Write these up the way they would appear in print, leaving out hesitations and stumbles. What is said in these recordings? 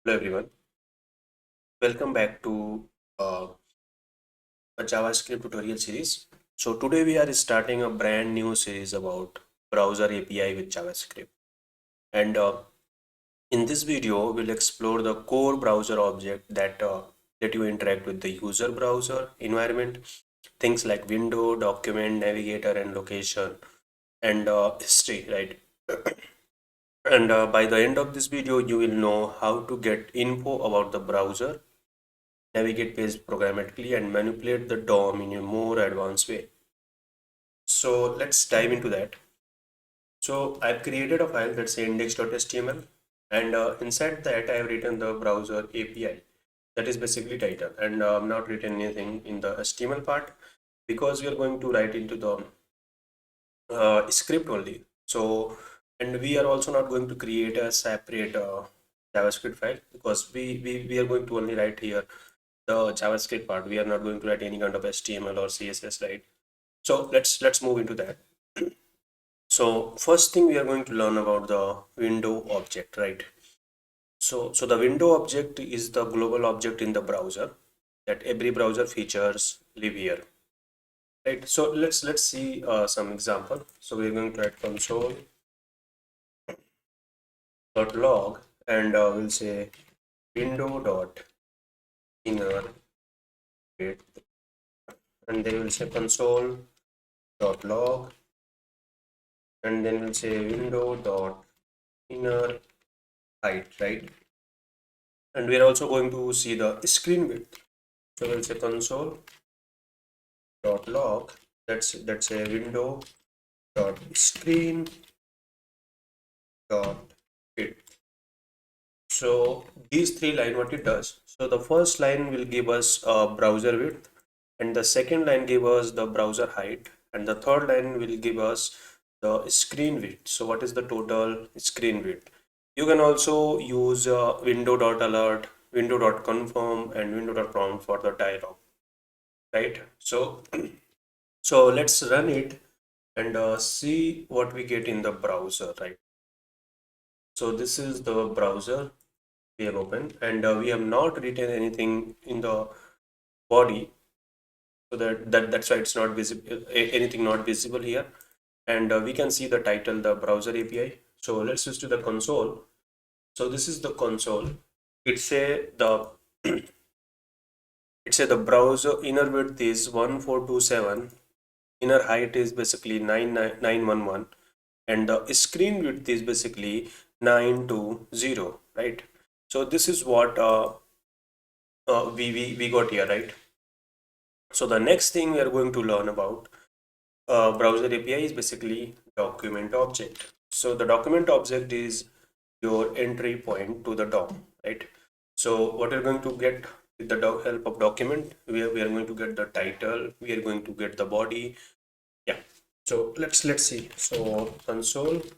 Hello everyone, welcome back to uh, a JavaScript tutorial series. So today we are starting a brand new series about browser API with JavaScript. And in this video, we'll explore the core browser object that you interact with the user browser environment, things like window, document, navigator, and location, and history, right? And by the end of this video, you will know how to get info about the browser, navigate page programmatically, and manipulate the DOM in a more advanced way. So let's dive into that. So I've created a file that's index.html, and inside that I have written the browser API. That is basically title, and I'm not written anything in the HTML part because we are going to write into the script only. So, and we are also not going to create a separate JavaScript file because we are going to only write here the JavaScript part. We are not going to write any kind of HTML or CSS, right? So let's move into that. So first thing we are going to learn about the window object, right? So the window object is the global object in the browser that every browser features live here, right? So let's see some example. So we're going to write console.log and we'll say window dot inner width, and then we'll say console.log, and then we'll say window dot inner height, right? And we're also going to see the screen width. So we'll say console dot log, that's a window dot screen dot width. So these three line, what it does, so the first line will give us browser width, and the second line give us the browser height, and the third line will give us the screen width. So what is the total screen width? You can also use window.alert, window.confirm, and window.prompt for the dialog, right? So let's run it and see what we get in the browser, right? So this is the browser we have opened, and we have not written anything in the body, so that's why it's not visible, anything not visible here. And we can see the title, the browser API. So let's switch to the console. So this is the console. It's a the it's a the browser inner width is 1427, inner height is basically 99911, and the screen width is basically 920, right? So this is what we got here, right? So the next thing we are going to learn about browser API is basically document object. So the document object is your entry point to the DOM, right? So what we're going to get with the help of document, we are going to get the title, we are going to get the body. Yeah. So let's see. So console.log,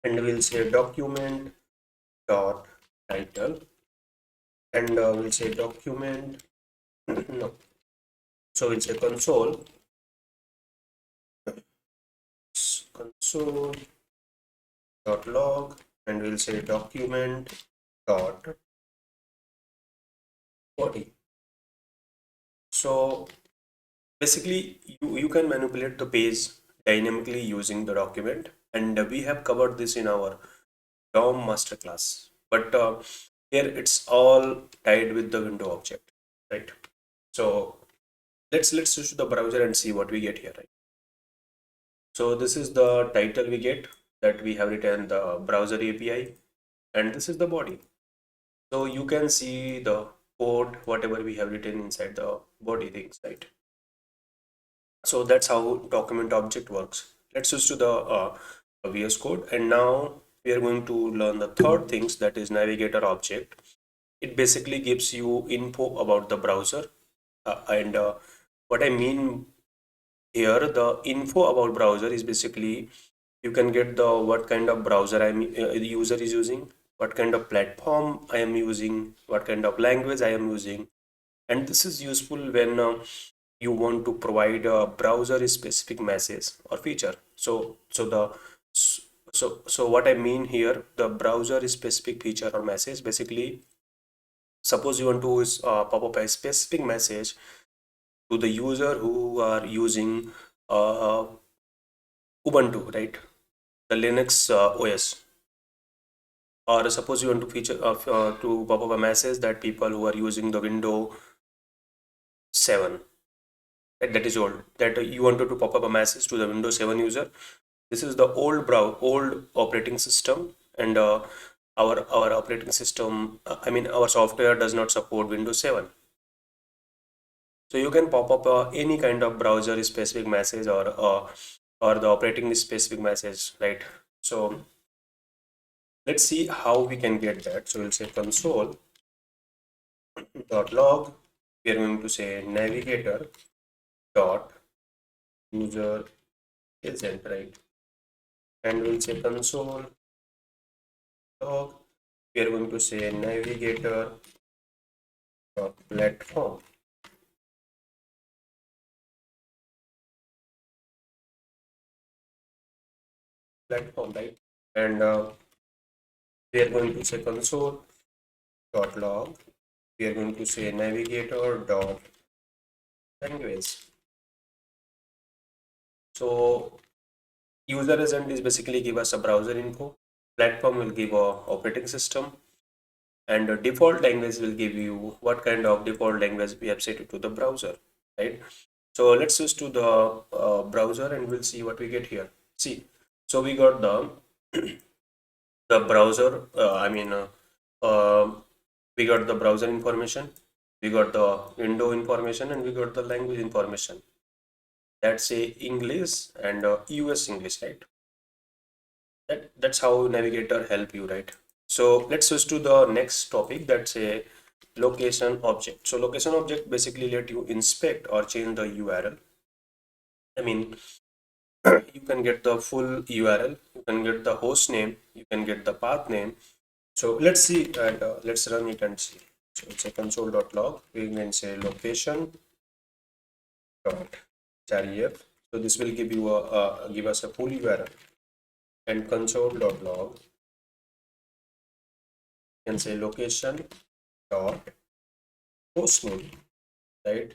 and we'll say document dot title, and we'll say document no, so we'll say console dot log, and we'll say document dot body. So basically you can manipulate the page dynamically using the document, and we have covered this in our DOM masterclass, but here it's all tied with the window object, right? So let's switch to the browser and see what we get here, right? So this is the title we get, that we have written the browser API, and this is the body. So you can see the code, whatever we have written inside the body things, right? So that's how document object works. Let's switch to the VS Code, and now we are going to learn the third things, that is navigator object. It basically gives you info about the browser, and what I mean here, the info about browser is basically you can get the what kind of browser the user is using, what kind of platform I am using, what kind of language I am using, and this is useful when you want to provide a browser specific message or feature. So So what I mean here, the browser is specific feature or message. Basically, suppose you want to pop up a specific message to the user who are using uh, Ubuntu, right? The Linux OS. Or suppose you want to to pop up a message that people who are using the Windows 7, that is old, that you wanted to pop up a message to the Windows 7 user. This is the old operating system, and our operating system, I mean our software does not support Windows 7. So you can pop up any kind of browser specific message or the operating specific message, right? So let's see how we can get that. So we'll say console dot log. We are going to say navigator dot user agent, right? And we'll say console log. We are going to say navigator dot platform, right? And we are going to say console dot log. We are going to say navigator dot language. So user agent is basically give us a browser info. Platform will give a operating system, and the default language will give you what kind of default language we have set it to the browser, right? So let's switch to the browser and we'll see what we get here. See, so we got the browser. We got the browser information, we got the window information, and we got the language information. That's say English and US English, right? That's how navigator help you, right? So let's switch to the next topic. That's a location object. So location object basically let you inspect or change the URL. I mean, you can get the full URL, you can get the host name, you can get the path name. So let's see, and let's run it and see. So it's a console.log. We can say location dot ref. So this will give you give us a full URL, and console.log can say location dot host name, right?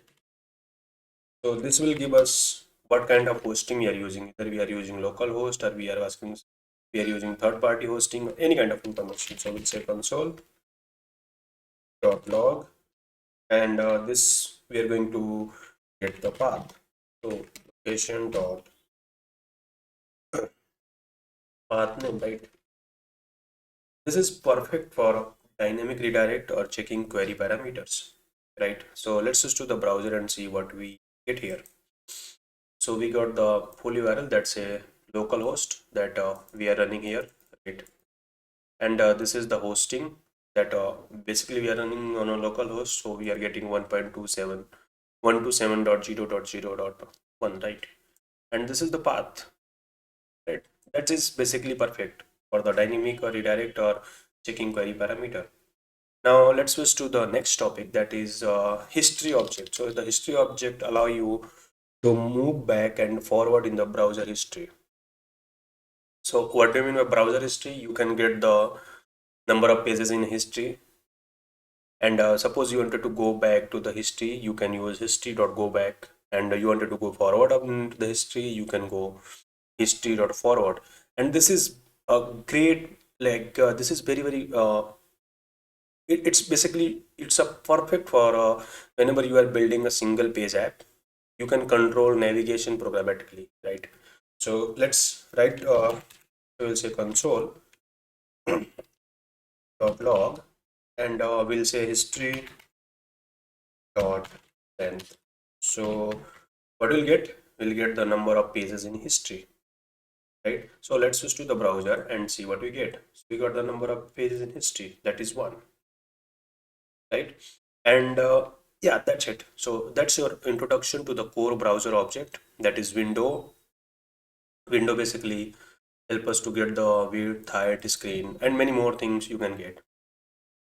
So this will give us what kind of hosting we are using. Either we are using local host, or we are asking we are using third party hosting, any kind of information. So we'll say console dot log, and this we are going to get the path. So location dot path name, right? This is perfect for dynamic redirect or checking query parameters, right? So let's just to the browser and see what we get here. So we got the full URL, that's a local host that we are running here, right? And this is the hosting that basically we are running on a local host, so we are getting 1.27 127.0.0.1, right? And this is the path, right? That is basically perfect for the dynamic or redirect or checking query parameter. Now let's switch to the next topic, that is history object. So the history object allow you to move back and forward in the browser history. So what do you mean by browser history? You can get the number of pages in history, and suppose you wanted to go back to the history, you can use history.go back, and you wanted to go forward into the history, you can go history.forward. And this is a great, like this is very it's basically it's a perfect for whenever you are building a single page app, you can control navigation programmatically, right? So let's write we'll say console dot log, and we'll say history dot length. So what we'll get, we'll get the number of pages in history, right? So let's switch to the browser and see what we get. So we got the number of pages in history, that is 1, right? And yeah, that's it. So that's your introduction to the core browser object, that is window basically help us to get the width, height, screen, and many more things you can get.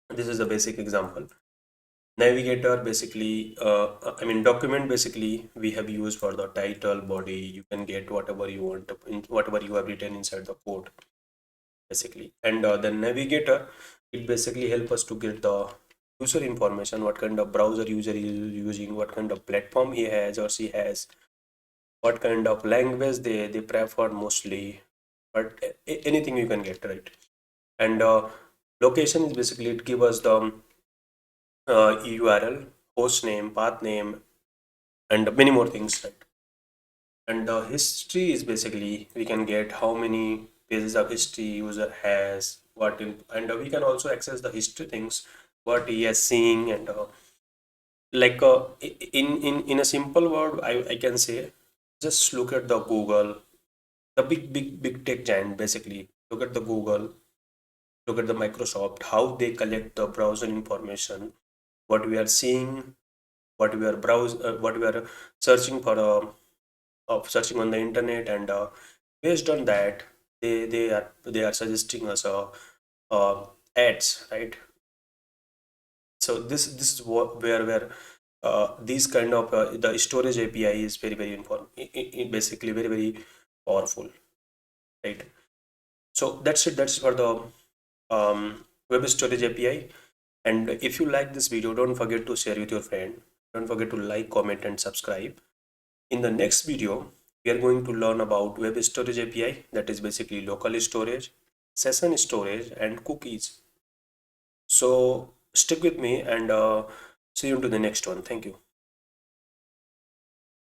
This is a basic example. Navigator basically I mean document, basically we have used for the title, body. You can get whatever you want, whatever you have written inside the code. basically. And the navigator, it basically help us to get the user information, what kind of browser user is using, what kind of platform he has or she has, what kind of language they prefer mostly, but anything you can get, right? And location is basically, it give us the URL, host name, path name, and many more things, right? And the history is basically, we can get how many pages of history user has, and we can also access the history things, what he has seen. And like in a simple word, I can say, just look at the Google, the big tech giant basically. Look at the Google, look at the Microsoft, how they collect the browser information, what we are seeing, what we are searching for, of searching on the internet. And based on that, they are suggesting us ads, right? So this is what where these kind of the storage API is very basically very powerful, right? So that's it. That's for the web storage API. And if you like this video, don't forget to share with your friend. Don't forget to like, comment, and subscribe. In the next video, we are going to learn about web storage API, that is basically local storage, session storage, and cookies. So stick with me, and see you into the next one. Thank you.